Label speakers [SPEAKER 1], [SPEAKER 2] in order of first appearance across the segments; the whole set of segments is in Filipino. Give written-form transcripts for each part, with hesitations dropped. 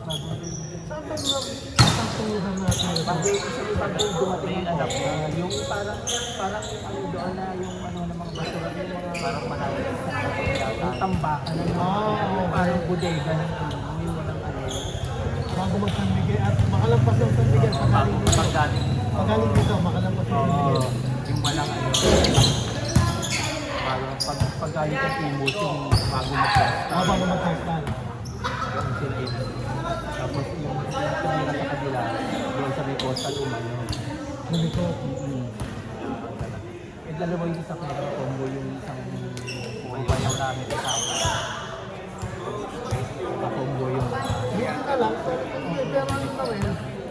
[SPEAKER 1] Saan ba natutulungan natin?
[SPEAKER 2] Pag dumating yung anak na yung parang ano doon na yung ano ng mga basura, yung mga parang malalim yung tambakan na parang bodega ng ano, yung walang ano.
[SPEAKER 1] Bago mag-San Miguel at makalampas ng San Miguel pagaling dito. Pagaling dito, makalampas ng San Miguel.
[SPEAKER 2] Yung walang ano. Parang pag-galing ka Timos yung bago mag-festival.
[SPEAKER 1] Bago mag-festival.
[SPEAKER 2] Yung sila yun. Tapos yung tumira sa kabila, doon sa may coastal umayo.
[SPEAKER 1] Malikot.
[SPEAKER 2] Eh dalawa yung isa kaya combo yung isang bayaw namin kasama. Combo yung
[SPEAKER 1] Dito na lang, pero ano na rin.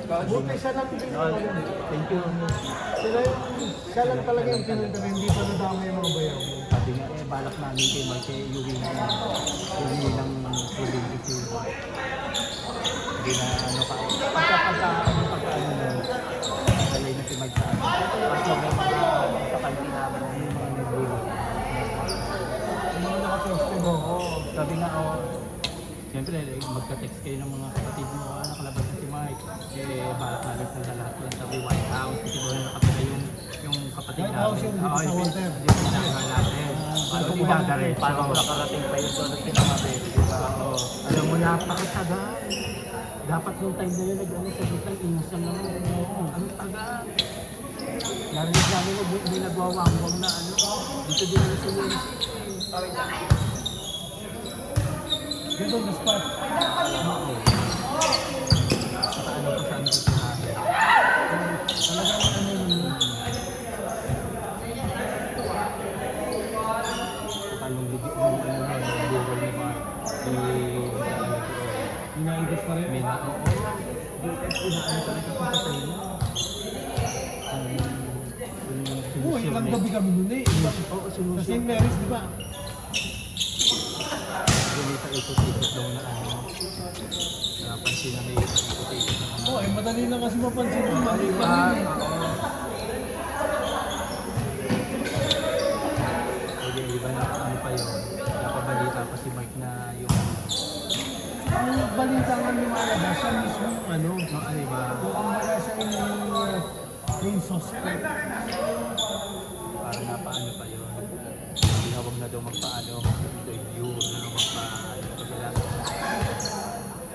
[SPEAKER 1] Buti siya lang din talaga.
[SPEAKER 2] thank you.
[SPEAKER 1] Siya lang talaga yung pinunta rin. Hindi pa nadama yung mga bayaw.
[SPEAKER 2] Sabi nga balak namin kay Mike Yuwi ng province. Hindi na ano ka. Pagka na dalay na si Mike sa akin. Kasi may mga sa kantin namin yung mga nagbulo.
[SPEAKER 1] Yung mga naka-festival.
[SPEAKER 2] Sabi nga siyempre magka-text kayo ng mga kapatid mo, nakalabas na si Mike. Balak namin sa lahat lang sa White House. Kasi doon nakapila yung kapatid
[SPEAKER 1] White
[SPEAKER 2] namin.
[SPEAKER 1] House yung dito sa Walter.
[SPEAKER 2] Hindi ko natin. Parang idadare. Parang nakarating pa yun doon at pinamabi. Alam mo, napakataga. Dapat nung time na yun, nag-ano sa dito, inusang naman. Ano taga? Narinig namin may nagwawangwang na ano. Dito din na sa yun.
[SPEAKER 1] Dito na spot.
[SPEAKER 2] Saka ano pa saan dito natin.
[SPEAKER 1] Talagang ano yun.
[SPEAKER 2] Palong bigit mo ano yung buhay ni Mark.
[SPEAKER 1] Inaigos pa rin.
[SPEAKER 2] May na oo. Inaano talaga kung patay na.
[SPEAKER 1] Oo, ilang gabi kami nun eh.
[SPEAKER 2] Oo,
[SPEAKER 1] Sa
[SPEAKER 2] sinusunod.
[SPEAKER 1] St. Mary's, di ba?
[SPEAKER 2] Ganito ikot-ikot daw na ano. Napansin na may ikot-ikot na ano.
[SPEAKER 1] Oo, madali lang kasi mapansin kung mali pa rin eh.
[SPEAKER 2] Pwede iba na ano pa yun. Napabalita pa si Mike na yung
[SPEAKER 1] Ang balita nga lumalabas, siya mismo yung ano.
[SPEAKER 2] ano ba?
[SPEAKER 1] Kung kumbaga siya yung suspect.
[SPEAKER 2] Parang napaano pa yun. Tinawag na daw magpaano. Interview na magpaano. Kaya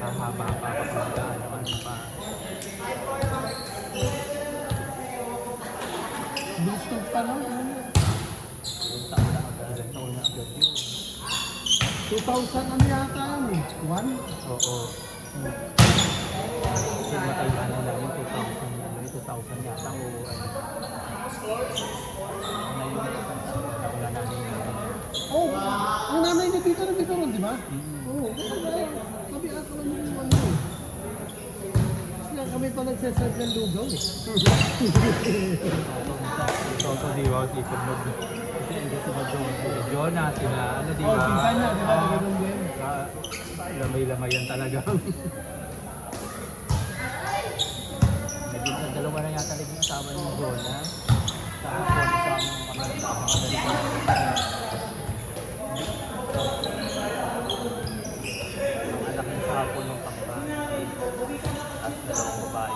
[SPEAKER 2] hahaba pa kapag magkaano ano pa.
[SPEAKER 1] Gusto pa lang.
[SPEAKER 2] Yung taon na agad. Ilang taon na agad yun.
[SPEAKER 1] 2,000 ano yata yun eh. 1?
[SPEAKER 2] Oo. Kasi matay na lang yung 2,000 yata o ano. Ano yung nauna namin
[SPEAKER 1] Oh, ang nanay niya dito rin di ba? Oo, sabi ako lang yung ano eh. Kasi nga kami pa nagsaserve ng lugaw eh.
[SPEAKER 2] Toto di ba? Ikot mo. Kasi hindi si Jonah, sila ano di ba?
[SPEAKER 1] Oh, pinsan niya, di ba? Ganun din.
[SPEAKER 2] Lamay-lamay yan talaga. Naging sa dalawa na yata naging asawa ni Jonah. Tapos isang ang anak ng sapon ng pangbahay. At dalawang babae.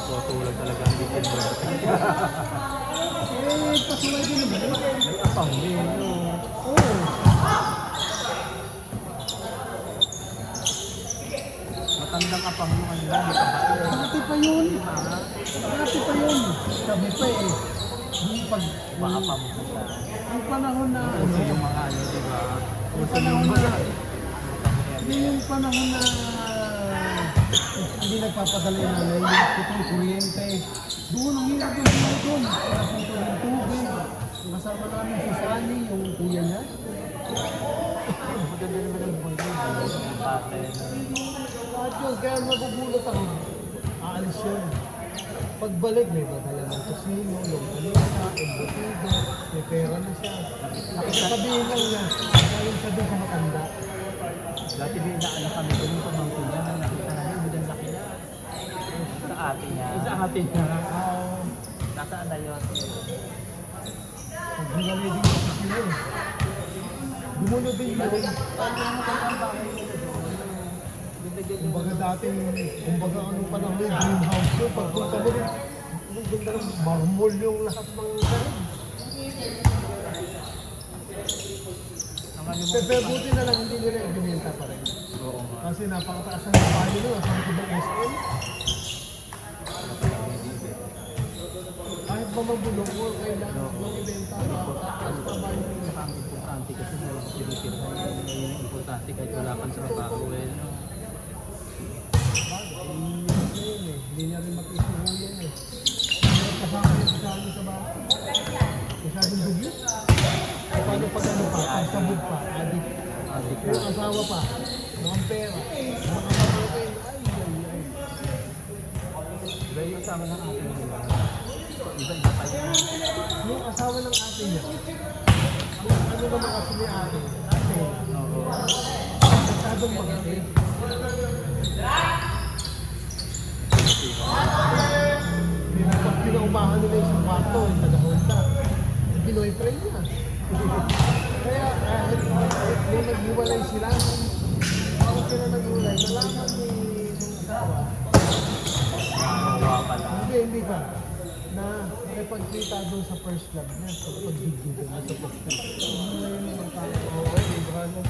[SPEAKER 2] So, tulad talaga ang bitin mo.
[SPEAKER 1] Eh, pasulay din naman.
[SPEAKER 2] May apang din, no?
[SPEAKER 1] Oo.
[SPEAKER 2] Matandang apang yung ano lang, may kabato.
[SPEAKER 1] Dati pa yun. Dati pa yun. Sabi pa eh. Yung pag...
[SPEAKER 2] Maapam ko siya.
[SPEAKER 1] Ang panahon na ano.
[SPEAKER 2] Kasi yung mga ano, di ba?
[SPEAKER 1] Yung panahon na... Hindi yung panahon na... Hindi nagpapadala yung nanay. Yung putong kuryente. Doon ang hirap yung buhay doon. Nakapunto ng tubig. Kasama namin si Sunny, yung kuya niya.
[SPEAKER 2] Maganda naman ang buhay niya. Yung bate na...
[SPEAKER 1] At yun, kaya magugulat ako. Aalis yun. Pagbalik, may badala ng tosino, longganisa, embutido, may pera na siya. Nakitabihin lang niya, ngayon siya doon sa matanda.
[SPEAKER 2] Dati may inaano kami doon yung pamangkin niya na nakita namin, maganda laki na. Sa ate niya. Sa ate niya. Nasaan na yun?
[SPEAKER 1] Paghiwalay din yung tosino. Gumulo din yun. Kumbaga dating, kumbaga anong panahon yung greenhouse yun. Pagpunta mo rin, ang ganda ng marmol yung lahat ng ganun. Pero buti na lang hindi nila ibinenta pa rin.
[SPEAKER 2] Oo nga.
[SPEAKER 1] Kasi napakataas ng value nila sa ibang SM. Kahit ba mabulok mo, kailangan mo ibenta. Napakataas pa value nila.
[SPEAKER 2] Ang importante kasi wala kang pinitirhan. Yun yung importante kahit wala kang trabaho. No?
[SPEAKER 1] Hindi niya rin makisuho yan eh. Kasama yung kasama sa bahay. Masyadong dugi. Paano pag ano pa, pag sabog pa, adik.
[SPEAKER 2] Adik
[SPEAKER 1] Yung
[SPEAKER 2] na.
[SPEAKER 1] asawa pa, mga pera, mga kapatid, ay.
[SPEAKER 2] Dahil yung sama ng ating nila. Iba-iba pa yun.
[SPEAKER 1] Yung asawa ng ate niya, ano naman kasi ni ate? Ate,
[SPEAKER 2] Oo.
[SPEAKER 1] masyadong magati. Pag pinaumahan nila yung kwarto, yung taga-Honda, Pinoy friend niya. Kaya nung naghiwalay sila, bago sila naghiwalay, nalaman ni yung asawa,
[SPEAKER 2] Nakawa pala.
[SPEAKER 1] hindi ka, na nakipagkita doon sa first love niya, sa pag-video doon sa first love. Ngayon naman tayo, oo, diba, no?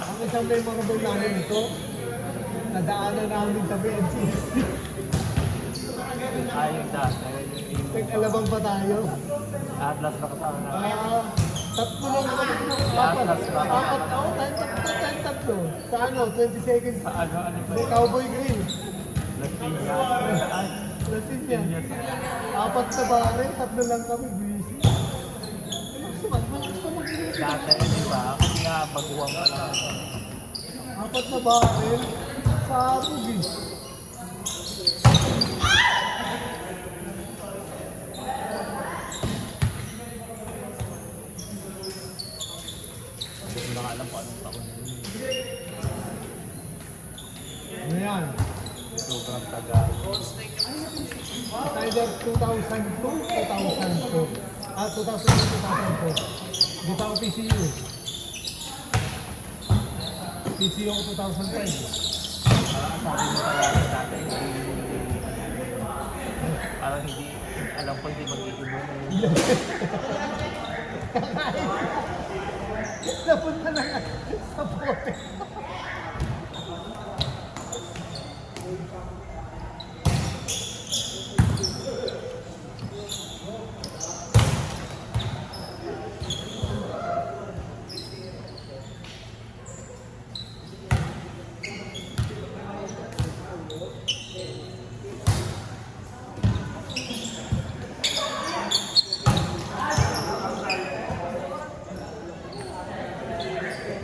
[SPEAKER 1] Ang isang memorable namin ito, nadaanan namin sa BNCC.
[SPEAKER 2] Ayun dati.
[SPEAKER 1] Nag-alabang pa tayo.
[SPEAKER 2] Atlas na kasama na.
[SPEAKER 1] Tatlo lang kami. Apat. Apat ako. Tayong tatlo. Sa ano, 20 seconds.
[SPEAKER 2] Ano ba?
[SPEAKER 1] May Cowboy Grill.
[SPEAKER 2] Latina.
[SPEAKER 1] Latin niya. Apat na bare, tatlo lang kami. Busy.
[SPEAKER 2] Dati, di ba? Kung nga baguwang pa lang.
[SPEAKER 1] Apat na bare, sa rugi.
[SPEAKER 2] Hindi ko lang alam kung anong taon yun.
[SPEAKER 1] Ano yan?
[SPEAKER 2] Sobrang tagal.
[SPEAKER 1] It's either 2002, 2004. 2002, 2004. Di pa ako PCU eh. PCU ako 2005.
[SPEAKER 2] Parang sabi mo talaga dati, parang hindi, alam ko hindi mag-iinom.
[SPEAKER 1] Napunta na nga sa bote.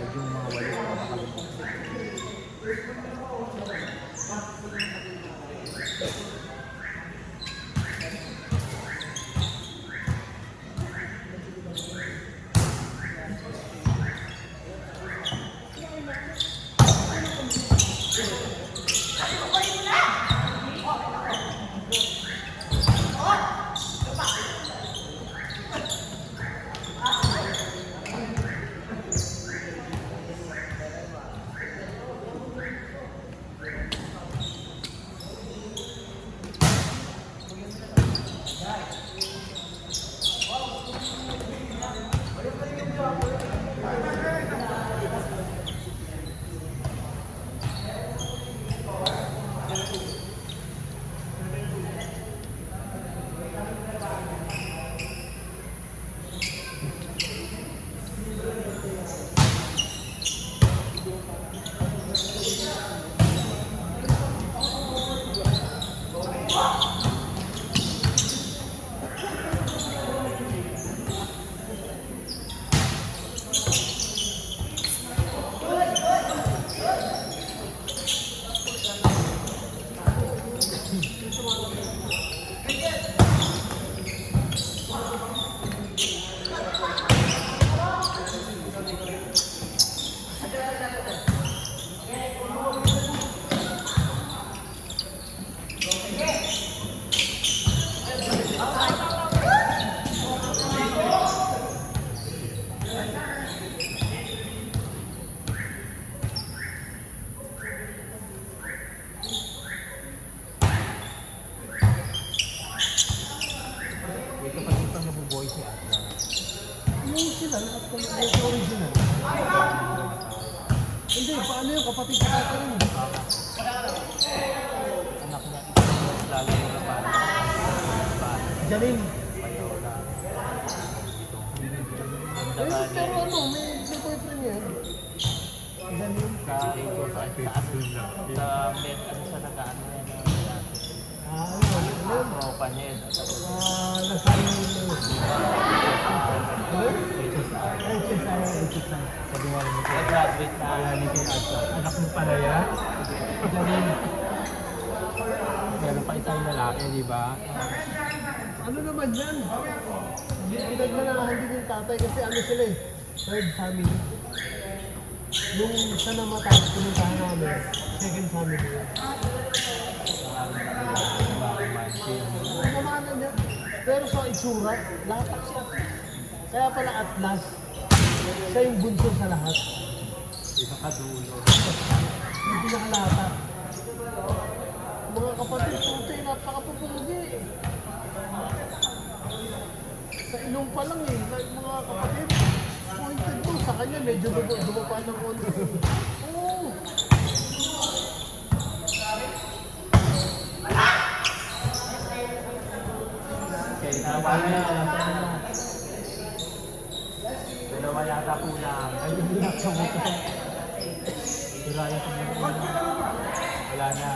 [SPEAKER 2] Yung mga walis na nakalagay.
[SPEAKER 1] yun, kapatid sa tatay yun.
[SPEAKER 2] Anak niya, isang lalo na parang
[SPEAKER 1] Janine.
[SPEAKER 2] Payola.
[SPEAKER 1] Pero ano, may boyfriend yan. Janine.
[SPEAKER 2] Sa ito, sa med, ano siya nag-ano yan.
[SPEAKER 1] Ano?
[SPEAKER 2] Tropa niya yun.
[SPEAKER 1] Lasal. HSI.
[SPEAKER 2] Sabi nga rin ito. Graduate na Lincoln Arts. Anak mo pala yan?
[SPEAKER 1] Janine.
[SPEAKER 2] Meron pa isang lalaki, di ba?
[SPEAKER 1] Ano naman yan? Pinagmanahan din yung tatay kasi ano sila eh. Third family. Nung siya namatay, pinuntahan namin. Second family yun. Pinamanan niya. Pero sa itsura, latak siya. Kaya pala at last, siya yung bunso sa lahat.
[SPEAKER 2] Isa ka dulo.
[SPEAKER 1] Yung pinakalatak. Mga kapatid, puti, napakapupugi. Sa ilong pa lang eh, mga kapatid. Pointed mo, sa kanya medyo dumapa ng konti. Oo.
[SPEAKER 2] Okay, naman na. Dalawa yata po lang.
[SPEAKER 1] Ay, hindi na sa motor.
[SPEAKER 2] Duraya sa mga. Wala na.